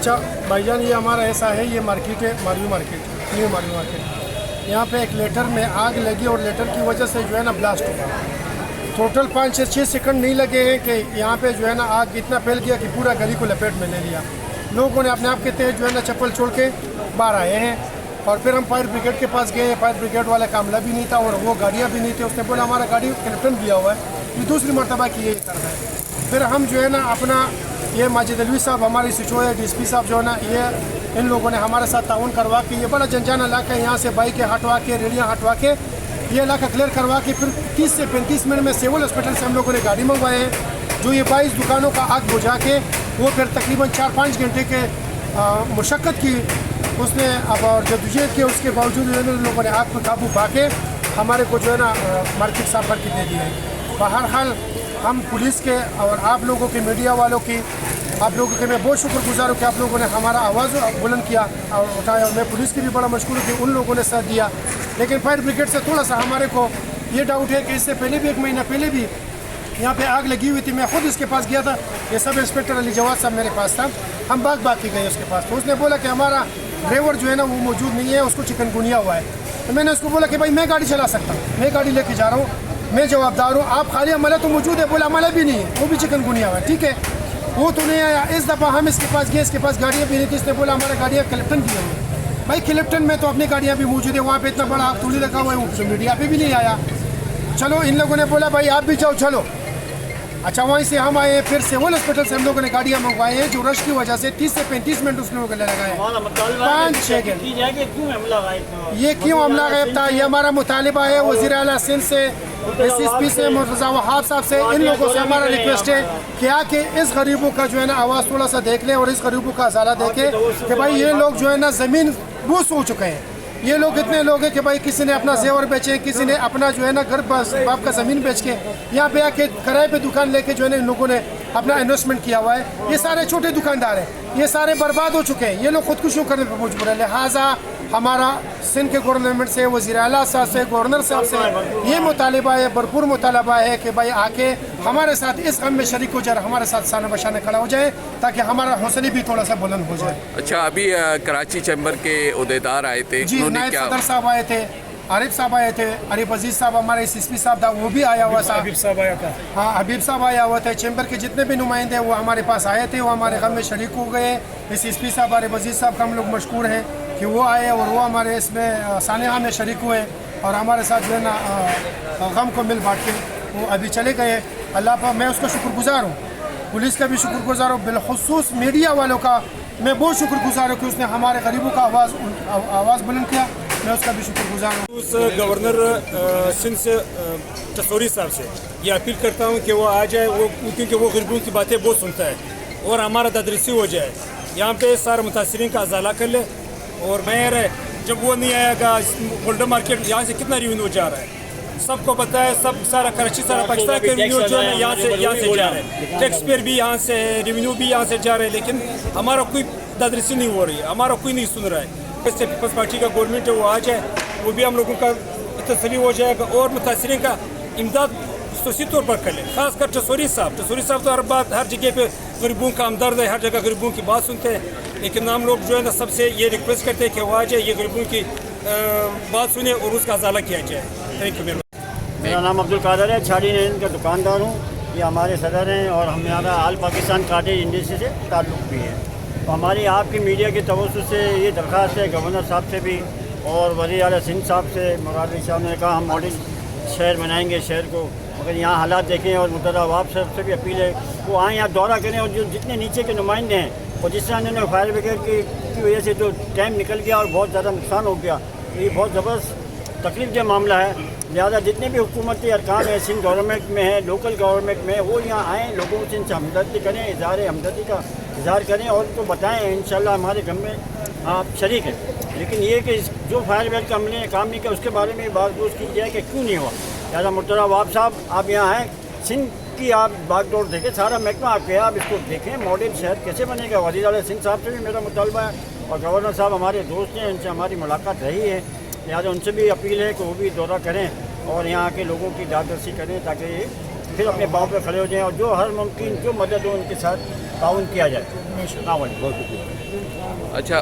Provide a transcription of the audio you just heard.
अच्छा भाईजान, ये हमारा ऐसा है, ये मार्केट है मारवी मार्केट, न्यू मारवी मार्केट। यहाँ पे एक लेटर में आग लगी और लेटर की वजह से जो है ना ब्लास्ट हुआ। टोटल 5 से 6 सेकंड नहीं लगे हैं कि यहाँ पे जो है ना आग इतना फैल गया कि पूरा गली को लपेट में ले लिया। लोगों ने अपने आप के तेज जो है ना चप्पल छोड़ के बाहर आए हैं और फिर हम फायर ब्रिगेड के पास गए। फायर ब्रिगेड वाला कामला भी नहीं था और वो गाड़ियाँ भी नहीं थी। उसने बोला हमारा गाड़ी कैप्टन किया हुआ है, ये दूसरी मरतबा की ये कर रहा है। फिर हम जो है ना अपना ये माजिद अलवी साहब हमारे सिचो है, DSP साहब जो है ना, ये इन लोगों ने हमारे साथ ताउन करवा के ये बड़ा जनजान इलाका है, यहाँ से बाइकें हटवा के रेडियाँ हटवा के ये इलाका क्लियर करवा के फिर 30 से 35 मिनट में सिविल हॉस्पिटल से हम लोगों ने गाड़ी मंगवाए हैं, जो ये 22 दुकानों का आग बुझा के वो फिर तकरीबन 4-5 घंटे के मुशक्क़त की उसने अब और जदोजहद के उसके बावजूद इन लोगों ने आग पर काबू पा के हमारे को जो है ना मार्केट साफ करके दे दिया है। बहरहाल हम पुलिस के और आप लोगों के मीडिया वालों की, आप लोगों के मैं बहुत शुक्रगुजार हूँ कि आप लोगों ने हमारा आवाज़ बुलंद किया और उठाया। और मैं पुलिस की भी बड़ा मशकूर हूँ कि उन लोगों ने साथ दिया। लेकिन फायर ब्रिगेड से थोड़ा सा हमारे को ये डाउट है कि इससे पहले भी 1 महीना पहले भी यहाँ पे आग लगी हुई थी। मैं खुद इसके पास गया था, ये सब इंस्पेक्टर अली जवाद साहब मेरे पास था। हम बाग की गए उसके पास, तो उसने बोला कि हमारा ड्राइवर जो है ना वो मौजूद नहीं है, उसको चिकनगुनिया हुआ है। तो मैंने उसको बोला कि भाई मैं गाड़ी चला सकता हूँ, मैं गाड़ी लेके जा रहा हूँ, मैं जवाबदार हूँ, आप खाली अमला तो मौजूद है। बोला अमला भी नहीं है, वो भी चिकनगुनिया हुआ है। ठीक है, वो तो नहीं आया। इस दफ़ा हम इसके पास गए, इसके पास गाड़ियाँ भी नहीं थी। इसने बोला हमारा गाड़ियाँ कलेक्टन की हुई है। भाई कलेक्टन में तो अपनी गाड़ियाँ भी मौजूद है, वहाँ पे इतना बड़ा आग थोड़ी रखा हुआ है, वो मीडिया पे भी नहीं आया। चलो इन लोगों ने बोला भाई आप भी जाओ, चलो। अच्छा, वहीं से हम आए, फिर सिविल हॉस्पिटल से हम लोगों ने गाड़ियाँ मंगवाई हैं, जो रश की वजह से 30 से 35 मिनट उसने लगाए, 5-6 घंटे। ये क्यों हमला गायब था, ये हमारा मुतालिबा है वज़ीर आला सिंध से, SSP से, मुर्तज़ा वहाब साहब से। इन लोगों से हमारा रिक्वेस्ट है कि आके इस गरीबों का जो है ना आवाज़ थोड़ा सा देख लें और इस गरीबों का अजाला देखें कि भाई ये लोग जो है ना ज़मीन बूस हो चुके हैं। ये लोग इतने लोग हैं कि भाई किसी ने अपना जेवर बेचे, किसी ने अपना जो है ना घर बाप का ज़मीन बेच के यहाँ पे आके किराए पे दुकान लेके जो है ना इन लोगों ने अपना इन्वेस्टमेंट किया हुआ है। ये सारे छोटे दुकानदार हैं, ये सारे बर्बाद हो चुके हैं। ये लोग खुदकुशी करने पर मजबूर है। लिहाजा हमारा सिंध के गवर्नमेंट से, वज़ीर आला साहब से, गवर्नर साहब से ये मुतालिबा है, भरपूर मुतालिबा है कि भाई आके हमारे साथ इस गम में शरीक हो जाए, हमारे साथ साना बशाना खड़ा हो जाए, ताकि हमारा हौसले भी थोड़ा सा बुलंद हो जाए। अच्छा, अभी कराची चैम्बर के उहदेदार आए थे, जी, नायब सदर साहब आए थे, आरिफ साहब आए थे, आरिफ अजीज साहब हमारे SSP साहब था, वो भी आया हुआ था, हबीब साहब आया था। हाँ, हबीब साहब आया हुआ था। चैम्बर के जितने भी नुमाइंदे वो हमारे पास आए थे, वो हमारे गम में शरीक हो गए। SSP साहब, आरिफ अजीज साहब का हम लोग मशकूर हैं कि वो आए और वो हमारे इसमें सानेहा में शरीक हुए और हमारे साथ जो है ना गम को मिल बांट के वो अभी चले गए। अल्लाह पर मैं उसका शुक्रगुजार हूँ, पुलिस का भी शुक्रगुजार हूँ, बिलखुसूस मीडिया वालों का मैं बहुत शुक्रगुजार हूँ कि उसने हमारे गरीबों का आवाज़ बुलंद किया। मैं उसका भी शुक्रगुजार हूँ। उस गवर्नर सिंध से चसोरी साहब से ये अपील करता हूँ कि वो आ जाए, वो क्योंकि वो गरीबों की बातें बहुत सुनता है और हमारा तदरीसी हो जाए, यहाँ पे सारे मुतासरीन का अजाला कर ले। और मैं जब वो नहीं आएगा, गोल्डन मार्केट यहाँ से कितना रेवेन्यू जा रहा है सबको पता है, सब सारा कराची, सारा पाकिस्तान के रेवेन्यू जो है यहाँ से जा रहा है, टैक्स पेयर भी यहाँ से है, रेवेन्यू भी यहाँ से जा रहा है, लेकिन हमारा कोई तदरीसी नहीं हो रही है, हमारा कोई नहीं सुन रहा है। इससे पीपल्स पार्टी का गवर्नमेंट है, वो आ जाए, वो भी हम लोगों का तसल्ली हो जाएगा और मुतासरीन का इमदाद खसूसी तौर पर कर ले। खासकर चसोरी साहब तो हर जगह पे गरीबों का हमदर्द है, हर जगह गरीबों की बात सुनते हैं। लेकिन हम लोग जो है ना सबसे ये रिक्वेस्ट करते हैं कि वो आ जाए, ये गरीबों की बात सुने और उसका अजाला किया जाए। Thank you. मेरा नाम अब्दुल कादर है, छाड़ी नैन का दुकानदार हूँ। ये हमारे सदर हैं और हमारा आल पाकिस्तान काटेज इंडस्ट्री से ताल्लुक़ भी है। तो हमारी आपकी मीडिया के तवज्जुह से ये दरख्वास्त है गवर्नर साहब से भी और वज़ीर आला सिंध साहब से। मुराद साहब ने कहा हम मॉडल शहर बनाएंगे शहर को, मगर यहाँ हालात देखें और मुर्तज़ा वहाब साहब से भी अपील है वो आएँ, यहाँ दौरा करें और जो जितने नीचे के नुमाइंदे हैं और जिस तरह उन्होंने फायर ब्रिगेड की वजह से जो टाइम निकल गया और बहुत ज़्यादा नुकसान हो गया, ये बहुत ज़बरदस्त तकलीफ का मामला है। लिहाजा जितने भी हुकूमती अरकान हैं, सिंध गवर्नमेंट में है, लोकल गवर्नमेंट में है, वो यहाँ आएँ, लोगों से इनसे हमदर्दी करें, इज़हार हमदर्दी का इज़हार करें और उनको बताएं इंशाल्लाह हमारे गम में आप शरीक हैं। लेकिन ये कि जो फायर ब्रिगेड का हमने काम नहीं किया उसके बारे में बात की जाए कि क्यों नहीं हुआ। लिहाजा मुर्तज़ा वहाब साहब आप यहाँ आएँ, सिंध की आप बागडोर देखें, सारा महकमा आपके है, आप इसको देखें मॉडल शहर कैसे बनेगा। वज़ीर आला सिंध साहब से भी मेरा मुतालबा है और गवर्नर साहब हमारे दोस्त हैं, इनसे हमारी मुलाकात रही है। लिहाजा उनसे भी अपील है कि वो भी दौरा करें और यहाँ के लोगों की दादरसी करें ताकि ये फिर अपने पाँव पर खड़े हो जाएँ और जो हर मुमकिन जो मदद हो उनके साथ ताउन किया जाए। बहुत शुक्रिया। अच्छा,